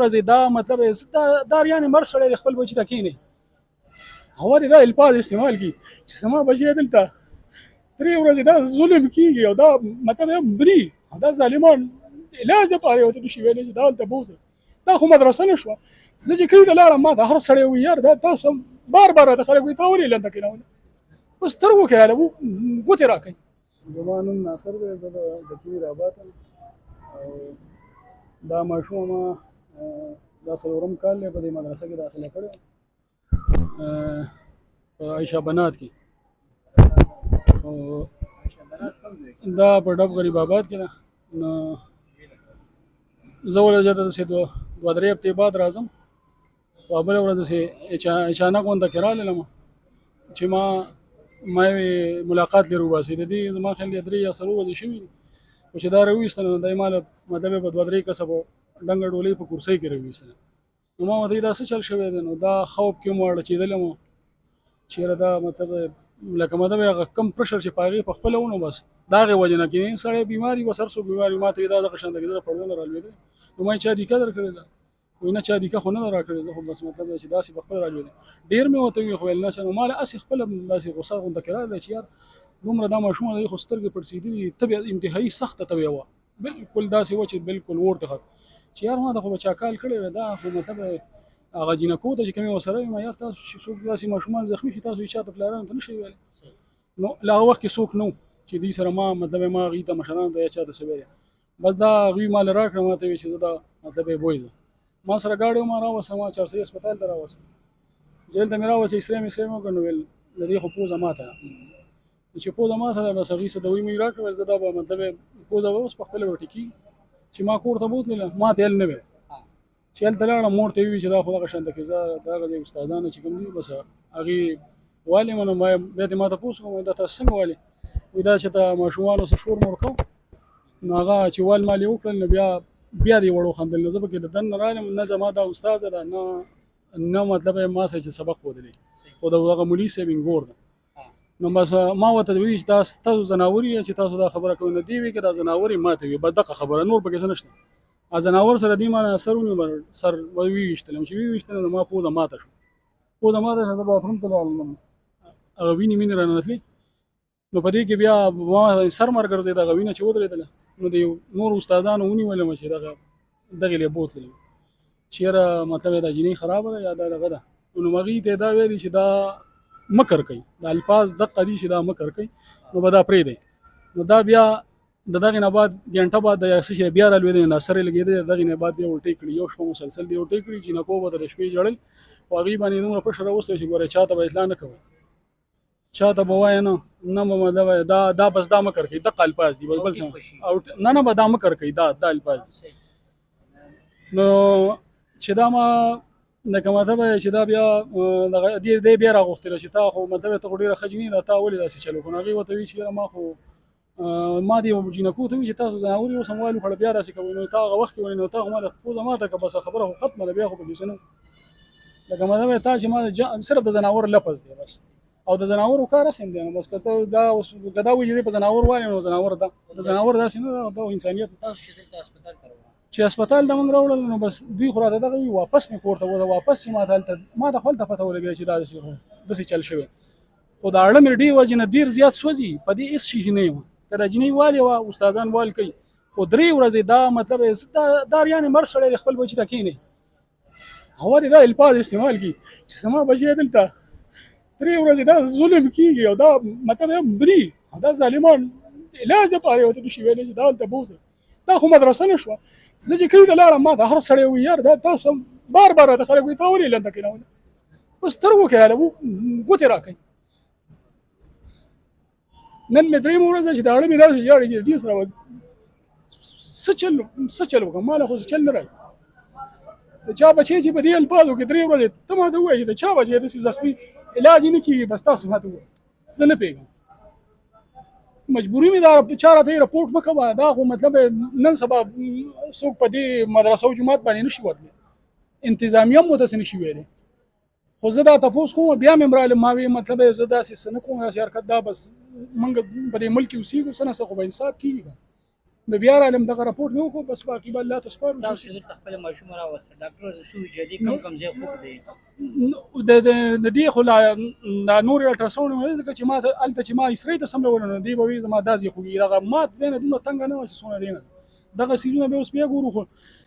ورځې دا مطلب دا یعنې مر سړی د خپل بچي ته کښېني هوا دې دا الفاظ استعمال کړي چې زما بچی دلته 3 ورځې دا ظلم کېږي او دا مطلب مري او دا ظالمان علاج دپاره یې ورته نشي ویلی چې دا هلته بوځه دا خو مدرسه نه شوه زه چې کلي ته لاړم ما ته هر سړی وایي یار دا تاسو بار بار راته خلک وایي تا ولې لنده کېنولې په سترګو کې هله ګوتې راکوي زما نوم ناصر دی زه د کلي رابات یم او دا ماشوم ما دا 4م کال دی په دې مدرسه کې داخله کړی په عایشه بنات کې دا په ډب غریب آباد کې ده نو زه ولې داسې 2-3 هفتې بعد راځم او بله ورځ داسې اچانک غونډه کې رالم چې ما یې ملاقات لرو باسي د دې زما خیال دی 3 یا 4 ورځې شوي دي خو چې دا راویستل نو دی ما له مطلب یې په 2-3 کسه په ډنګه ډولۍ په کرسۍ کې راویستل نو ما ورته دا څه چل شوی دی نو دا خوب کې مو اړچېدلی مو چېرې دا مطلب لکه مطلب هغه کم پرشر چې په هغې په خپله ونو بس د هغې وجې نه کېږي سړی بیماري بس هر څوک بیماري ما ته یې دا دغه شان ده کېدله پړدله رالوېدی نو ما یې چا دیکه در کړې ده وایي نه چا دیکه خو نه ده را کړې زه خو بس مطلب چې داسې په خپله رالوېدی ډېر مې ورته وویل خو ویل نه نو ما له هسې خپله داسې غوسه غونډه کې راغلی چې یار دومره دا ماشومه دی خو سترګې پړسېدلي تبې انتهایي سخته تبې وه بالکل داسې وه چې بالکل اور ته خط چې یار ما د خو به چا کال کړی وی دا خو مطلب هغه جینکو ته چې کومې ورسره وي ما یار تاسو چې څوک داسې ماشومان زخمي شي تاسو یې چاته پلارانو ته نه شئ ویلی نو له هغه وخت کې څوک نه و چې دوی سره ما مطلب ما هغوی ته مشرانو ته یا چا ته څه ویلی بس دا هغوی ما له راکړه ما ته ویل چې زه دا مطلب یې بوځم ما سره ګاډی ما راوسته ما 400 هسپتال ته راوسته جیل ته مې راوسته اکسرې مې وکړ نو ویل د دې خو پوزه ماته ده چې پوزه ماته ده بس هغوی څه دوی مې راکړه ویل زه دا به مطلب پوزه به اوس په خپله به ټیکي چې ما کور ته بوتلله ما ته هل نه ویل چې هلته لاړم مور ته یې وویل چې دا خو دغه شانته کې زه دغه دی استادانو چې کوم دي بس هغې والې نو بیا دې ما تپوس وکړم دا تاسو څنګه والې وایي دا چې ته ماشومانو سره شور مور کوم نو هغه چې وال مال یې وکړل نو بیا دې وړو خندل نو زه پکې د دننه رالم نه زما دا استاده ده نه مطلب ما سره چې سبق ښودلی خو د هغه مولي صاحب انګور ده نو بس ما ورته وویل چې تاسو ځناور یې چې تاسو دا خبره کوئ نو دې وایي که دا ځناور یې ما ته وایي بس دغه خبره نور پکې څه نشته ځناور سره دې ما سر ونیو سر وویشتلم چې وویشتلم نو ما پوزه ماته شو پوزه ماته شوه زه باتروم ته لاړم هغه وینې مینې راننتلې نو په دې کې بیا ما سر مر ګرځېد هغه وینه چې ودرېدله نو د نورو استادانو ونیولم چې دغې یې بوتلم چې یاره مطلب دا جینۍ خرابه ده یا دا دغه ده نو هغوی ته دا ویلي چې دا مکر کوي دا الفاظ دقه دي چې دا مکر کوي نو به دا پرېږدئ نو دا بیا د دغې نه بعد ګنټه بعد د څه شی بیا رالوېدی ناصر یې لګېدی د دغې نه بعد بیا الټۍ کړي یو شپه مسلسل دې الټۍ کړي جینکو به د شپې ژړل خو هغوی باندې دومره پشه راوستی چې ګوره چا ته به اطلاع نه کوئ چا ته به وایه نه به مطلب دا بس دا مکر کوي دقه الفاظ دي بل څه نه به دا مکر کوي دا الفاظ دي نو چې دا ما لکه مطلب چې دا بیا دې بیا راغوښتله چې تا خو مطلب ته خو ډېره ښه جینۍ ده تا ولې داسې چل وکړو نو هغې ورته وایي چې ما خو ما دې جینکو ته وایي چې تاسو ځناور یې اوس هم وایي خو بیا داسې کوئ نو تا هغه وخت کې وایي نو تا خو ما د پوزه ماته کړه بس خبره خو ختمه ده بیا خو پکې څه نه لکه مطلب تا چې ما صرف د ځناور لفظ دی بس او د ځناورو کار هسې هم دی نو بس که ته دا اوس که دا وایي چې دی په ځناور وایي نو ځناور ده د ځناور داسې نه ده دا انسانیت چې هسپتال ته موږ راوړل نو بس دوی خو راته دغه وي واپس مې کور ته وځه واپس چې ما ته خو هلته پته ولګېده چې دا داسې چل شوی خو د اړه مې ډېر وجې نه ډېر زیات سوځي په دې هېڅ شي نه یم که دا جینۍ والې وه استادان وال کوي خو 3 ورځې دا مطلب دا یعنې مر سړی د خپل بچي ته کښېني هوا دې دا الفاظ استعمال کړي چې زما بچی دلته 3 ورځې دا ظلم کېږي او دا مطلب مري او دا ظالمان علاج دپاره یې ورته نشي ویلی چې دا هلته بوځه دا خو مدرسه نه شوه زه چې کلي ته لاړم ما ته هر سړی وایي یار دا تاسو بار بار راته خلک وایي تا ولې لنده کېنولې په سترګو کې هله ګوتې راکوي نن مې 3 ورځ ده چې د اړه مې داسې ژاړي چې دې سره څه چل وکړم ما له خو چل نه راځي د چا بچی چې په دې الفاظو کې 3 ورځې ته ما ته ووایې چې د چا بچی داسې زخمي علاج یې نه کېږي بس تاسو ما ته ووایئ زه نه پوهېږم مجبوري مې دا چا راته یې رپورټ مه کوه دا خو مطلب نن سبا څوک په دې مدرسه او جومات باندې نشي ورتلی انتظامیه هم ورته څه نشي ویلی خو زه دا تپوس کوم بیا مې مرالم ما وی مطلب زه داسې څه نه کوم داسې حرکت دا بس موږ په دې ملک کې اوسېږو څه نه څه خو به انصاف کېږي د بیا رالم دغه راپورټ مې وکړو بس باقي به الله ته سپارو تاسو چې دلته خپل ماشوم راوسته ډاکټر سوي جدي کم ځای خوب دی د دې خو لا نور الټراساوند مې ځکه چې ما هلته چې ما اسرې ته سملول نو دی به وي زما دا ځای خوږي دغه مات ځای نه دومره تنګه نه وه چې څونه دی نه دغه څیزونه به اوس بیا ګورو خو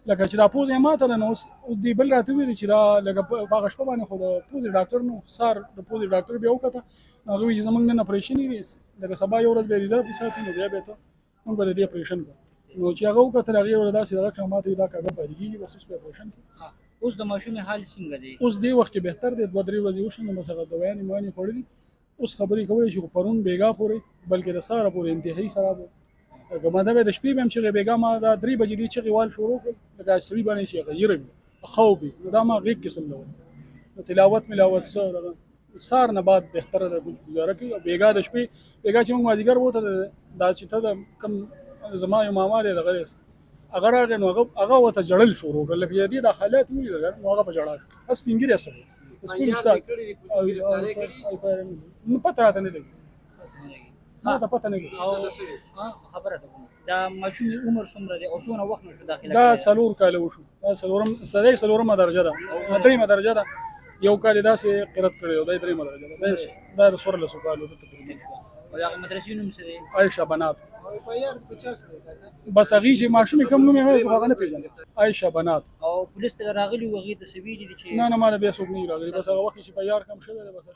لکه چې دا پوزه یې ماته ده نو اوس دی بل راته ویلي چې دا لکه په هغه شپه باندې خو د پوزې ډاکټر نو سار د پوزې ډاکټر بیا وکته نو هغه وایي چې زموږ نن اپریشن دی لکه سبا یو ورځ به ریزرف کې ساتي نو بیا به ته موږ به د دې اپریشن کوو نو چې هغه وکتل هغې ورته داسې دغه کړه ما ته دا کاغذ پاتې کېږي بس اوس به اپریشن کوو اوس د ماشوم حال څنګه دی اوس دې وخت کې بهتر دی 2-3 ورځې وشو نو بس هغه دوايانې مانې خوړلي اوس خبرې کولی شي خو پرون بیګا پورې بلکې د سهاره پورې انتهایي خراب و که ما دا به د شپې به هم چغې بیګا ما دا 3 بجې دې چغې وال شروع کړل لکه سړي باندې چې هغه یره وي خوب وي نو دا ما غېږ کې سملول نو تلاوت ملاوت څه دغه سهار نه بعد بهتره ده ګزاره کوي او بیګا د شپې بیګا چې موږ مازدیګر وته دا چې ته د کوم زما یو ماما دی دغه هغه راغی نو هغه ورته جړل شروع کړل لکه دې د حالات وي نو هغه په جړا شو بس سپین ږیری سړی سکول استاد نو پته راته نه لګي ما ته پته نه لګي خبره ده دا ماشوم عمر څومره دی او څونه وخت نشو داخله دا 4 کال وشو دا څلورمه درجه ده دریمه درجه ده یو کال داسې قرت کړی او دا دریمه درجه ده دا 14 کالو ده تقریبا او هغه مدرسې نوم څه دی عائشه بنات بس هغې چې ماشوم کوم نوم یې خو هغه نه پېژنم عائشه بنات او پولیس ته راغلي و هغې ته څه ویلي دي چې نه ما نه بیا څوک نه راغلی بس هغه وخت چې په یار کم شوی دی بس